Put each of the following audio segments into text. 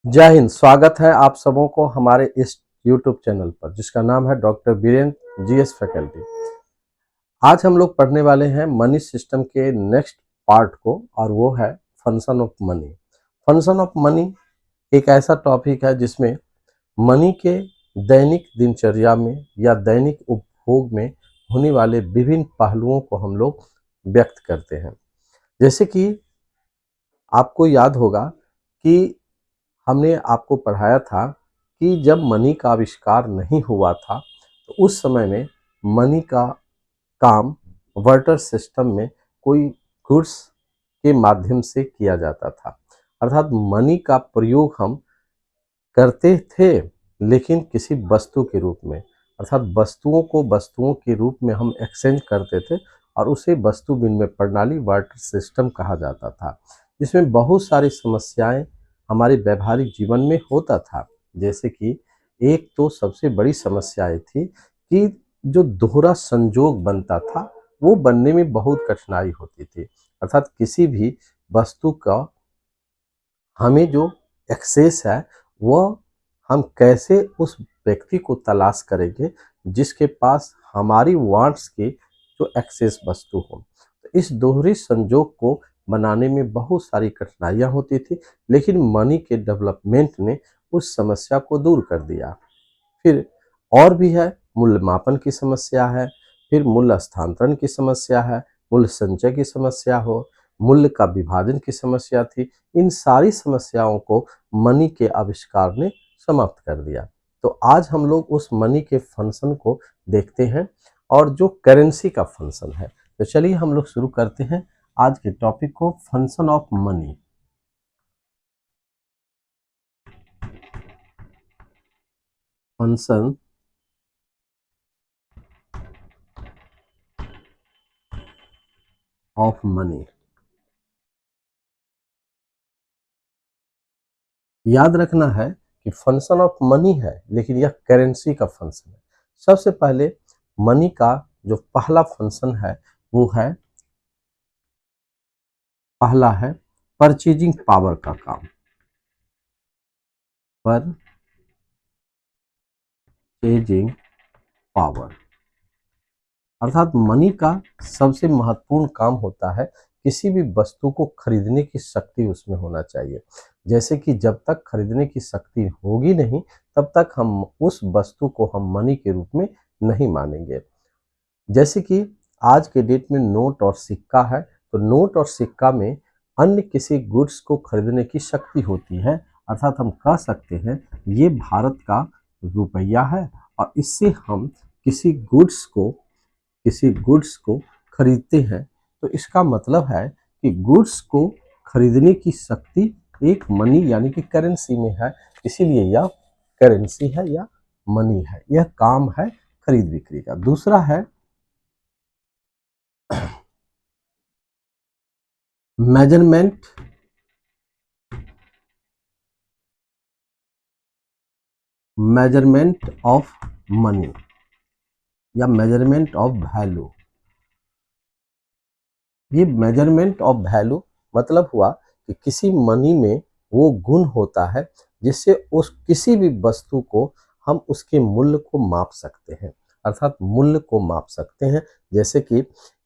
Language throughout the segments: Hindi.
जय हिंद। स्वागत है आप सबों को हमारे इस YouTube चैनल पर जिसका नाम है डॉक्टर बीरेंद्र जीएस फैकल्टी। आज हम लोग पढ़ने वाले हैं मनी सिस्टम के नेक्स्ट पार्ट को और वो है function of money. Function of money एक ऐसा टॉपिक है जिसमें मनी के दैनिक दिनचर्या में या दैनिक उपभोग में होने वाले विभिन्न पहलुओं को हम लोग व्यक्त करते हैं। जैसे कि आपको याद होगा कि हमने आपको पढ़ाया था कि जब मनी का आविष्कार नहीं हुआ था तो उस समय में मनी का काम वाटर सिस्टम में कोई गुड्स के माध्यम से किया जाता था। अर्थात मनी का प्रयोग हम करते थे लेकिन किसी वस्तु के रूप में, अर्थात वस्तुओं को वस्तुओं के रूप में हम एक्सचेंज करते थे और उसे वस्तु विनिमय प्रणाली वाटर सिस्टम कहा जाता था, जिसमें बहुत सारी समस्याएं हमारे व्यवहारिक जीवन में होता था। जैसे कि एक तो सबसे बड़ी समस्याएं थी कि जो दोहरा संजोग बनता था वो बनने में बहुत कठिनाई होती थी। अर्थात किसी भी वस्तु का हमें जो एक्सेस है वह हम कैसे उस व्यक्ति को तलाश करेंगे जिसके पास हमारी वांट्स की जो एक्सेस वस्तु हो। तो इस दोहरी संजोग को बनाने में बहुत सारी कठिनाइयां होती थी, लेकिन मनी के डेवलपमेंट ने उस समस्या को दूर कर दिया। फिर और भी है, मूल्य मापन की समस्या है, फिर मूल्य स्थानांतरण की समस्या है, मूल्य संचय की समस्या हो, मूल्य का विभाजन की समस्या थी। इन सारी समस्याओं को मनी के आविष्कार ने समाप्त कर दिया। तो आज हम लोग उस मनी के फंक्शन को देखते हैं और जो करेंसी का फंक्शन है। तो चलिए हम लोग शुरू करते हैं आज के टॉपिक को, function of money. Function of money. याद रखना है कि फंक्शन ऑफ मनी है लेकिन यह करेंसी का फंक्शन है। सबसे पहले मनी का जो पहला फंक्शन है वो है, पहला है परचेजिंग पावर का काम। परचेजिंग पावर अर्थात मनी का सबसे महत्वपूर्ण काम होता है किसी भी वस्तु को खरीदने की शक्ति उसमें होना चाहिए। जैसे कि जब तक खरीदने की शक्ति होगी नहीं तब तक हम उस वस्तु को हम मनी के रूप में नहीं मानेंगे। जैसे कि आज के डेट में नोट और सिक्का है, तो नोट और सिक्का में अन्य किसी गुड्स को खरीदने की शक्ति होती है। अर्थात हम कह सकते हैं ये भारत का रुपया है और इससे हम किसी गुड्स को खरीदते हैं। तो इसका मतलब है कि गुड्स को खरीदने की शक्ति एक मनी यानी कि करेंसी में है, इसीलिए यह करेंसी है या मनी है। यह काम है खरीद बिक्री का। दूसरा है मेजरमेंट मेजरमेंट ऑफ मनी या मेजरमेंट ऑफ वैल्यू। ये मेजरमेंट ऑफ वैल्यू मतलब हुआ कि किसी मनी में वो गुण होता है जिससे उस किसी भी वस्तु को हम उसके मूल्य को माप सकते हैं। अर्थात मूल्य को माप सकते हैं। जैसे कि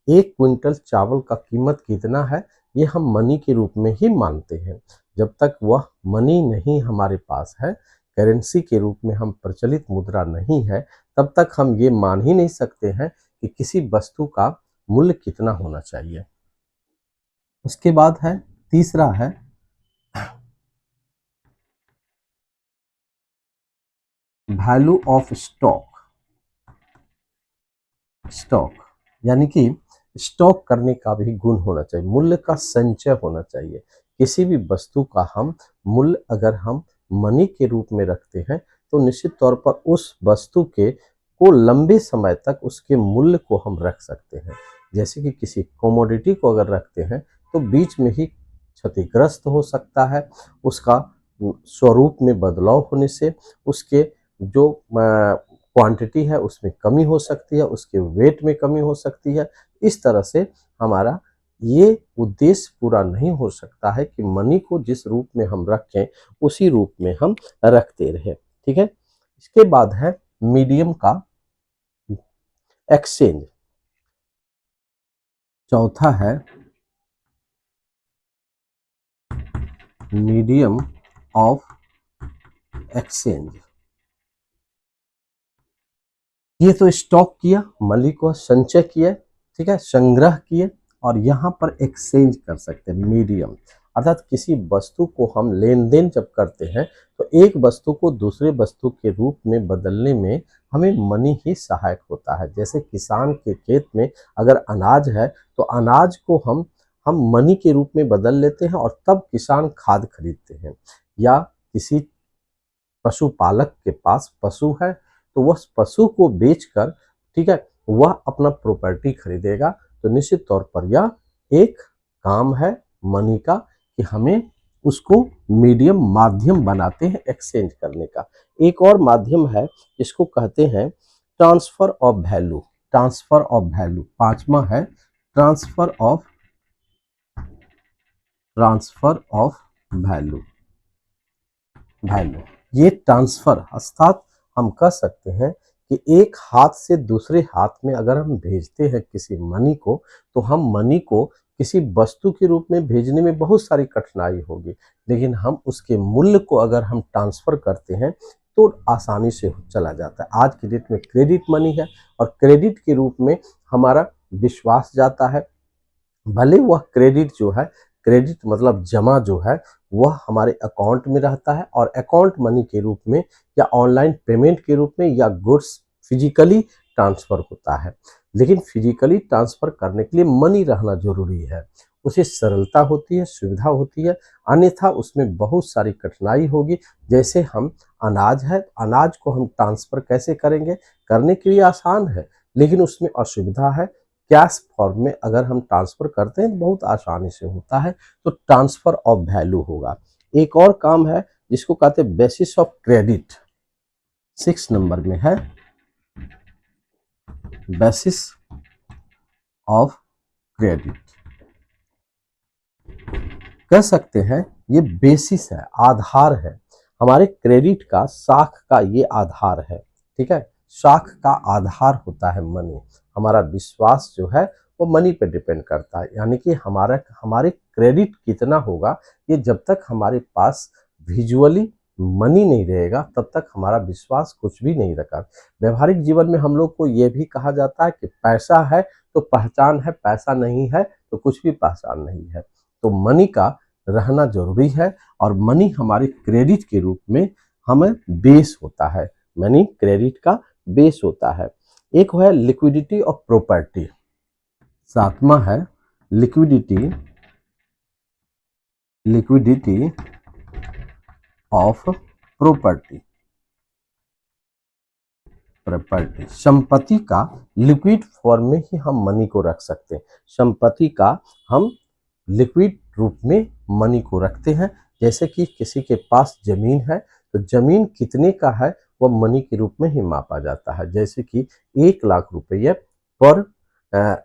1 क्विंटल चावल का कीमत कितना है ये हम मनी के रूप में ही मानते हैं। जब तक वह मनी नहीं हमारे पास है, करेंसी के रूप में हम प्रचलित मुद्रा नहीं है, तब तक हम ये मान ही नहीं सकते हैं कि किसी वस्तु का मूल्य कितना होना चाहिए। उसके बाद है, तीसरा है वैल्यू ऑफ स्टॉक यानी कि स्टॉक करने का भी गुण होना चाहिए, मूल्य का संचय होना चाहिए। किसी भी वस्तु का हम मूल्य अगर हम मनी के रूप में रखते हैं तो निश्चित तौर पर उस वस्तु के को लंबे समय तक उसके मूल्य को हम रख सकते हैं। जैसे कि किसी कमोडिटी को अगर रखते हैं तो बीच में ही क्षतिग्रस्त हो सकता है, उसका स्वरूप में बदलाव होने से उसके जो क्वांटिटी है उसमें कमी हो सकती है, उसके वेट में कमी हो सकती है। इस तरह से हमारा ये उद्देश्य पूरा नहीं हो सकता है कि मनी को जिस रूप में हम रखें उसी रूप में हम रखते रहें। ठीक है। इसके बाद है मीडियम का एक्सचेंज। चौथा है मीडियम ऑफ एक्सचेंज। ये तो स्टॉक किया, मनी को संचय किया, ठीक है, संग्रह किए, और यहाँ पर एक्सचेंज कर सकते हैं मीडियम, अर्थात किसी वस्तु को हम लेन देन जब करते हैं तो एक वस्तु को दूसरे वस्तु के रूप में बदलने में हमें मनी ही सहायक होता है। जैसे किसान के खेत में अगर अनाज है तो अनाज को हम मनी के रूप में बदल लेते हैं और तब किसान खाद खरीदते हैं। या किसी पशुपालक के पास पशु है तो वह पशु को बेचकर, ठीक है, वह अपना प्रॉपर्टी खरीदेगा। तो निश्चित तौर पर यह एक काम है मनी का कि हमें उसको मीडियम माध्यम बनाते हैं एक्सचेंज करने का। एक और माध्यम है इसको कहते हैं transfer of value. Transfer of value पांचवा है ट्रांसफर ऑफ वैल्यू। ये ट्रांसफर अर्थात हम कह सकते हैं कि एक हाथ से दूसरे हाथ में अगर हम भेजते हैं किसी मनी को, तो हम मनी को किसी वस्तु के रूप में भेजने में बहुत सारी कठिनाई होगी, लेकिन हम उसके मूल्य को अगर हम ट्रांसफर करते हैं तो आसानी से चला जाता है। आज की डेट में क्रेडिट मनी है और क्रेडिट के रूप में हमारा विश्वास जाता है। भले वह क्रेडिट जो है, क्रेडिट मतलब जमा जो है, वह हमारे अकाउंट में रहता है और अकाउंट मनी के रूप में या ऑनलाइन पेमेंट के रूप में या गुड्स फिजिकली ट्रांसफर होता है। लेकिन फिजिकली ट्रांसफर करने के लिए मनी रहना जरूरी है, उसे सरलता होती है, सुविधा होती है, अन्यथा उसमें बहुत सारी कठिनाई होगी। जैसे हम अनाज है, अनाज को हम ट्रांसफर कैसे करेंगे, करने के लिए आसान है लेकिन उसमें असुविधा है। कैश फॉर्म में अगर हम ट्रांसफर करते हैं तो बहुत आसानी से होता है, तो ट्रांसफर ऑफ वैल्यू होगा। एक और काम है जिसको कहते हैं बेसिस ऑफ क्रेडिट, 6 नंबर में है बेसिस ऑफ क्रेडिट। कह सकते हैं ये बेसिस है, आधार है, हमारे क्रेडिट का, साख का ये आधार है। ठीक है, साख का आधार होता है मनी। हमारा विश्वास जो है वो मनी पे डिपेंड करता है, यानी कि हमारे क्रेडिट कितना होगा, ये जब तक हमारे पास विजुअली मनी नहीं रहेगा तब तक हमारा विश्वास कुछ भी नहीं रखा। व्यवहारिक जीवन में हम लोग को ये भी कहा जाता है कि पैसा है तो पहचान है, पैसा नहीं है तो कुछ भी पहचान नहीं है। तो मनी का रहना जरूरी है और मनी हमारे क्रेडिट के रूप में हमें बेस होता है, मनी क्रेडिट का बेस होता है। एक है लिक्विडिटी ऑफ प्रॉपर्टी, सातवां है लिक्विडिटी ऑफ प्रॉपर्टी। संपत्ति का लिक्विड फॉर्म में ही हम मनी को रख सकते हैं। संपत्ति का हम लिक्विड रूप में मनी को रखते हैं। जैसे कि किसी के पास जमीन है तो जमीन कितने का है वह मनी के रूप में ही मापा जाता है। जैसे कि 1,00,000 रुपये पर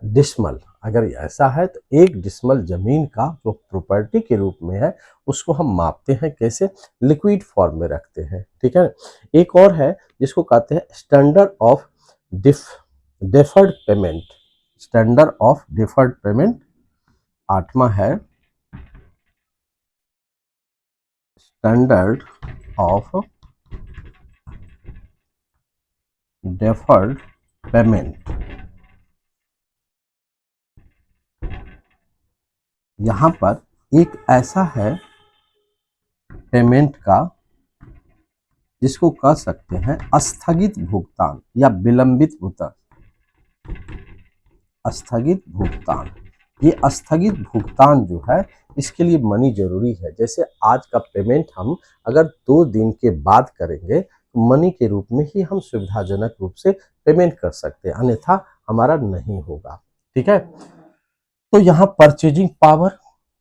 डिसमल, अगर ऐसा है तो 1 डिसमल जमीन का जो प्रॉपर्टी के रूप में है उसको हम मापते हैं, कैसे, लिक्विड फॉर्म में रखते हैं। ठीक है। एक और है जिसको कहते हैं standard of deferred payment. Standard of deferred payment, आठवां है स्टैंडर्ड ऑफ डिफर्ड पेमेंट। यहां पर एक ऐसा है पेमेंट का जिसको कह सकते हैं स्थगित भुगतान या विलंबित भुगतान। स्थगित भुगतान, ये स्थगित भुगतान जो है इसके लिए मनी जरूरी है। जैसे आज का पेमेंट हम अगर 2 दिन के बाद करेंगे तो मनी के रूप में ही हम सुविधाजनक रूप से पेमेंट कर सकते हैं, अन्यथा हमारा नहीं होगा। ठीक है। तो यहाँ परचेजिंग पावर,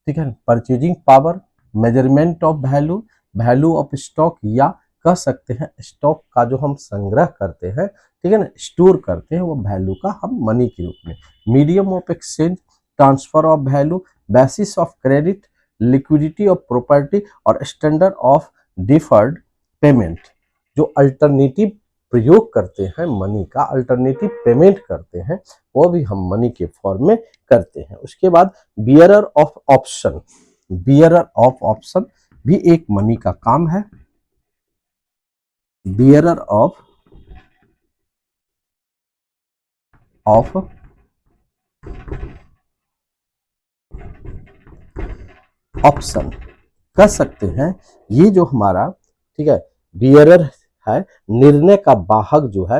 ठीक है, purchasing power, measurement of value, value of stock, या कह सकते हैं स्टॉक का जो हम संग्रह करते हैं, ठीक है ना, स्टोर करते हैं, वो वैल्यू का हम मनी के रूप में। Medium of exchange, transfer of value, basis of credit, liquidity of property और स्टैंडर्ड ऑफ डिफर्ड पेमेंट। जो अल्टरनेटिव प्रयोग करते हैं मनी का, अल्टरनेटिव पेमेंट करते हैं, वो भी हम मनी के फॉर्म में करते हैं। उसके बाद bearer of option, bearer of option भी एक मनी का काम है। बियरर ऑफ ऑप्शन कह सकते हैं। ये जो हमारा, ठीक है, बियरर है, निर्णय का वाहक जो है,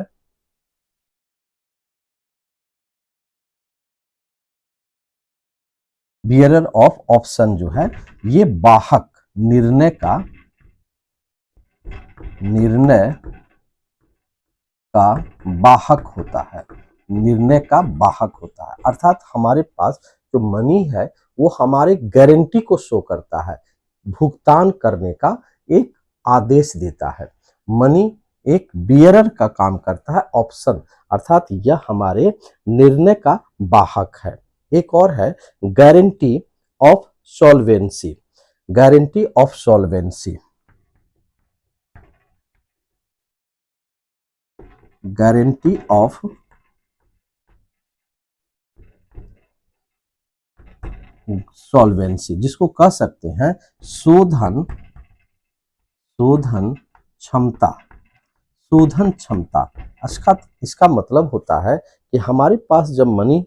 बियरर ऑफ ऑप्शन जो है, ये वाहक, निर्णय का वाहक होता है, निर्णय का वाहक होता है। अर्थात हमारे पास जो मनी है वो हमारे गारंटी को शो करता है, भुगतान करने का एक आदेश देता है। मनी एक बियरर का काम करता है, ऑप्शन, अर्थात यह हमारे निर्णय का वाहक है। एक और है guarantee of solvency, guarantee of solvency, guarantee of solvency, जिसको कह सकते हैं शोधन क्षमता, शोधन क्षमता। इसका मतलब होता है कि हमारे पास जब मनी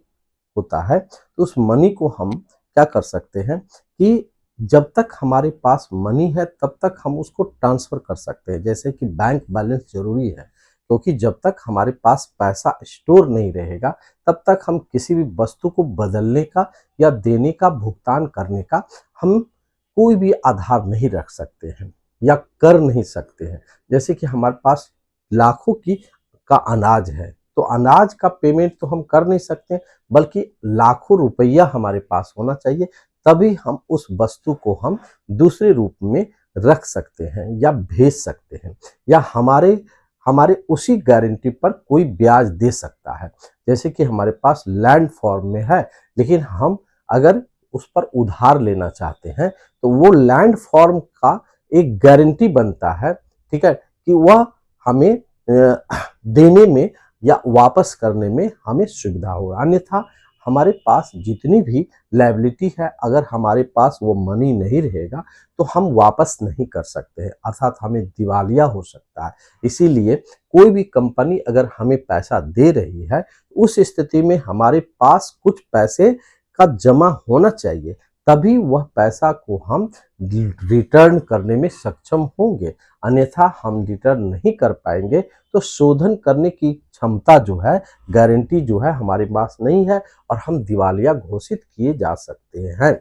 होता है तो उस मनी को हम क्या कर सकते हैं कि जब तक हमारे पास मनी है तब तक हम उसको ट्रांसफर कर सकते हैं। जैसे कि बैंक बैलेंस जरूरी है, क्योंकि जब तक हमारे पास पैसा स्टोर नहीं रहेगा तब तक हम किसी भी वस्तु को बदलने का या देने का, भुगतान करने का हम कोई भी आधार नहीं रख सकते हैं या कर नहीं सकते हैं। जैसे कि हमारे पास लाखों का अनाज है तो अनाज का पेमेंट तो हम कर नहीं सकते, बल्कि लाखों रुपया हमारे पास होना चाहिए, तभी हम उस वस्तु को हम दूसरे रूप में रख सकते हैं या भेज सकते हैं, या हमारे उसी गारंटी पर कोई ब्याज दे सकता है। जैसे कि हमारे पास लैंड फॉर्म में है, लेकिन हम अगर उस पर उधार लेना चाहते हैं तो वो लैंड फॉर्म का एक गारंटी बनता है, ठीक है, कि वह हमें देने में या वापस करने में हमें सुविधा होगा। अन्यथा हमारे पास जितनी भी लायबिलिटी है, अगर हमारे पास वो मनी नहीं रहेगा तो हम वापस नहीं कर सकते हैं, अर्थात हमें दिवालिया हो सकता है। इसीलिए कोई भी कंपनी अगर हमें पैसा दे रही है, उस स्थिति में हमारे पास कुछ पैसे का जमा होना चाहिए, तभी वह पैसा को हम रिटर्न करने में सक्षम होंगे। अन्यथा हम रिटर्न नहीं कर पाएंगे तो शोधन करने की क्षमता जो है, गारंटी जो है हमारे पास नहीं है और हम दिवालिया घोषित किए जा सकते हैं।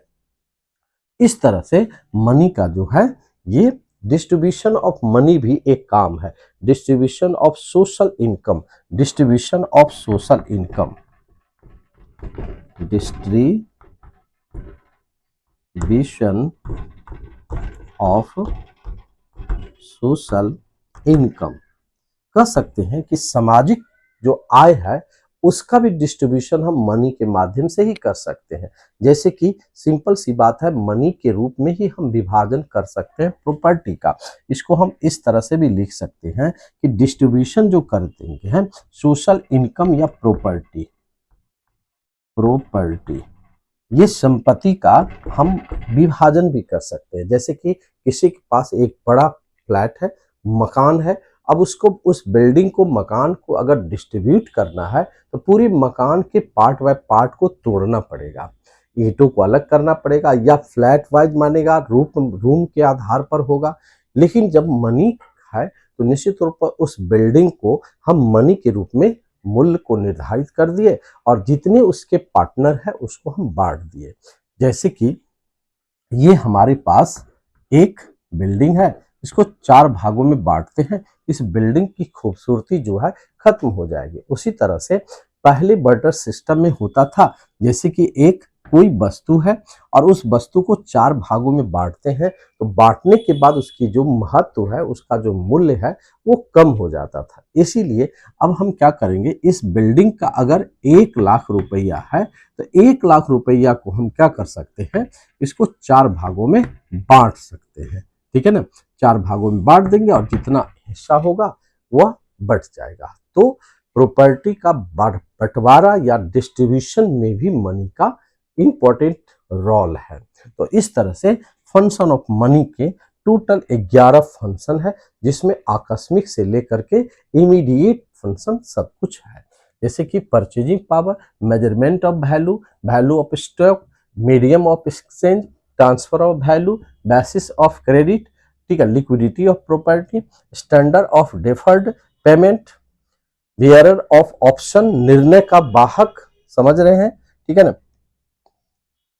इस तरह से मनी का जो है, ये डिस्ट्रीब्यूशन ऑफ मनी भी एक काम है। Distribution of social income, distribution of social income, distribution of social income कह सकते हैं कि सामाजिक जो आय है उसका भी डिस्ट्रीब्यूशन हम मनी के माध्यम से ही कर सकते हैं। जैसे कि सिंपल सी बात है, मनी के रूप में ही हम विभाजन कर सकते हैं प्रॉपर्टी का। इसको हम इस तरह से भी लिख सकते हैं कि डिस्ट्रीब्यूशन जो करते हैं सोशल इनकम या प्रॉपर्टी, ये संपत्ति का हम विभाजन भी कर सकते हैं। जैसे कि किसी के पास एक बड़ा फ्लैट है, मकान है, अब उसको, उस बिल्डिंग को, मकान को अगर डिस्ट्रीब्यूट करना है तो पूरी मकान के पार्ट बाय पार्ट को तोड़ना पड़ेगा, ईंटों को अलग करना पड़ेगा, या फ्लैट वाइज मानेगा, रूम के आधार पर होगा। लेकिन जब मनी है तो निश्चित तौर पर उस बिल्डिंग को हम मनी के रूप में मूल्य को निर्धारित कर दिए और जितने उसके पार्टनर है उसको हम बांट दिए। जैसे कि ये हमारे पास एक बिल्डिंग है, इसको 4 भागों में बांटते हैं, इस बिल्डिंग की खूबसूरती जो है खत्म हो जाएगी। उसी तरह से पहले बर्टर सिस्टम में होता था, जैसे कि एक कोई वस्तु है और उस वस्तु को 4 भागों में बांटते हैं, तो बांटने के बाद उसकी जो महत्व है, उसका जो मूल्य है वो कम हो जाता था। इसीलिए अब हम क्या करेंगे, इस बिल्डिंग का अगर 1 लाख रुपया है तो 1 लाख रुपया को हम क्या कर सकते हैं, इसको 4 भागों में बांट सकते हैं। ठीक है ना, 4 भागों में बांट देंगे और जितना हिस्सा होगा वह बढ़ जाएगा। तो प्रॉपर्टी का बंटवारा या डिस्ट्रीब्यूशन में भी मनी का इंपॉर्टेंट रोल है। तो इस तरह से फंक्शन ऑफ मनी के टोटल 11 फंक्शन है, जिसमें आकस्मिक से लेकर के इमीडिएट फंक्शन सब कुछ है। जैसे कि purchasing power, measurement of value, value of stock, medium of exchange, transfer of value, basis of credit, ठीक है, liquidity of property, standard of deferred payment, bearer of option, निर्णय का वाहक, समझ रहे हैं, ठीक है ना।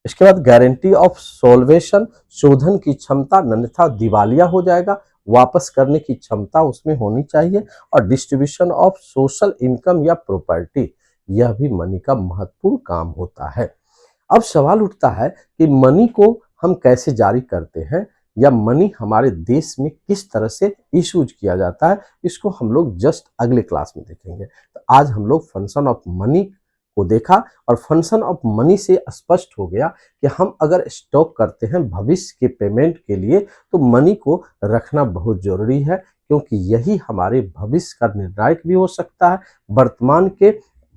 इसके बाद गारंटी ऑफ सोल्वेशन, शोधन की क्षमता, अन्यथा दिवालिया हो जाएगा, वापस करने की क्षमता उसमें होनी चाहिए। और डिस्ट्रीब्यूशन ऑफ सोशल इनकम या प्रॉपर्टी, यह भी मनी का महत्वपूर्ण काम होता है। अब सवाल उठता है कि मनी को हम कैसे जारी करते हैं या मनी हमारे देश में किस तरह से इशूज किया जाता है, इसको हम लोग जस्ट अगले क्लास में देखेंगे। तो आज हम लोग फंक्शन ऑफ मनी को देखा और फंक्शन ऑफ मनी से स्पष्ट हो गया कि हम अगर स्टॉक करते हैं भविष्य के पेमेंट के लिए तो मनी को रखना बहुत जरूरी है, क्योंकि यही हमारे भविष्य का निर्णायक भी हो सकता है, वर्तमान के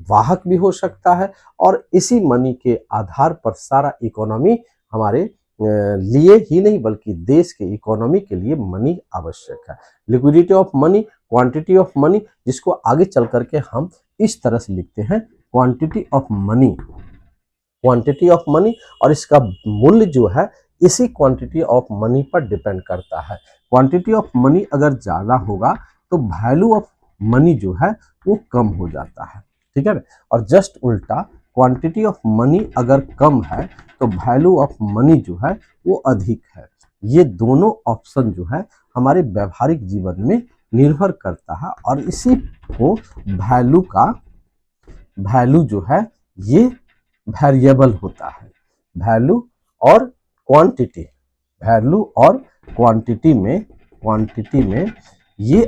वाहक भी हो सकता है, और इसी मनी के आधार पर सारा इकोनॉमी हमारे लिए ही नहीं बल्कि देश के इकोनॉमी के लिए मनी आवश्यक है। Liquidity of money, quantity of money, जिसको आगे चल करके हम इस तरह से लिखते हैं, quantity of money, quantity of money, और इसका मूल्य जो है इसी क्वांटिटी ऑफ मनी पर डिपेंड करता है। क्वांटिटी ऑफ मनी अगर ज़्यादा होगा तो वैल्यू ऑफ मनी जो है वो कम हो जाता है, ठीक है ना। और जस्ट उल्टा, क्वांटिटी ऑफ मनी अगर कम है तो वैल्यू ऑफ मनी जो है वो अधिक है। ये दोनों ऑप्शन जो है हमारे व्यवहारिक जीवन में निर्भर करता है, और इसी को वैल्यू जो है ये वेरिएबल होता है। वैल्यू और क्वांटिटी, वैल्यू और क्वांटिटी में ये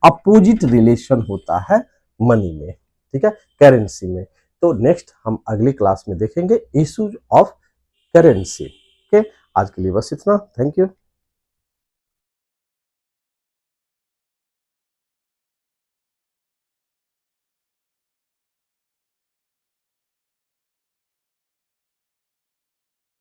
अपोजिट रिलेशन होता है मनी में, ठीक है, करेंसी में। तो नेक्स्ट हम अगली क्लास में देखेंगे इश्यूज ऑफ करेंसी। ओके, आज के लिए बस इतना। Thank you.